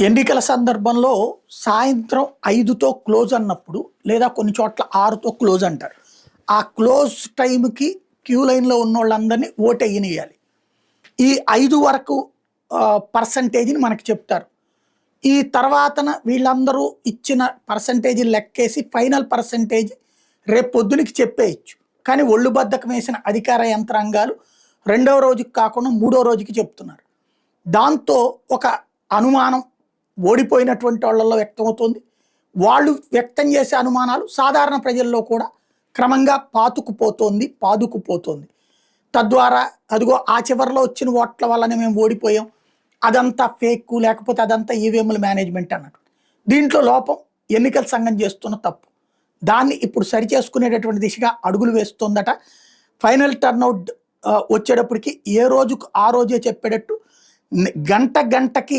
ఎన్నికల సందర్భంలో సాయంత్రం 5తో క్లోజ్ అన్నప్పుడు లేదా కొన్ని చోట్ల 6తో క్లోజ్ అంటారు. ఆ క్లోజ్ టైంకి క్యూ లైన్‌లో ఉన్నోళ్ళందరినీ ఓటెయ్యనియ్యాలి. ఈ 5 వరకు పర్సెంటేజ్‌ని మనకు చెప్తారు. ఈ తర్వాతన వీళ్ళందరూ ఇచ్చిన పర్సెంటేజ్‌ని లెక్కేసి ఫైనల్ పర్సెంటేజ్ రేపు పొద్దునకి చెప్పేయొచ్చు. కానీ ఒళ్ళు బద్ధకం వేసిన అధికార యంత్రాంగాలు రెండవ రోజుకి కాకుండా మూడో రోజుకి చెప్తున్నారు. దాంతో ఒక అనుమానం ఓడిపోయినటువంటి వాళ్ళల్లో వ్యక్తమవుతుంది. వాళ్ళు వ్యక్తం చేసే అనుమానాలు సాధారణ ప్రజల్లో కూడా క్రమంగా పాదుకుపోతోంది. తద్వారా అదిగో ఆ చివరిలో వచ్చిన ఓట్ల వల్లనే మేము ఓడిపోయాం, అదంతా ఫేక్, లేకపోతే అదంతా ఈవీఎంల మేనేజ్మెంట్ అన్నట్టు. దీంట్లో లోపం ఎన్నికల సంఘం చేస్తున్న తప్పు. దాన్ని ఇప్పుడు సరిచేసుకునేటటువంటి దిశగా అడుగులు వేస్తోందట. ఫైనల్ టర్నౌట్ వచ్చేటప్పటికి ఏ రోజుకు ఆ రోజే చెప్పేటట్టు గంటకి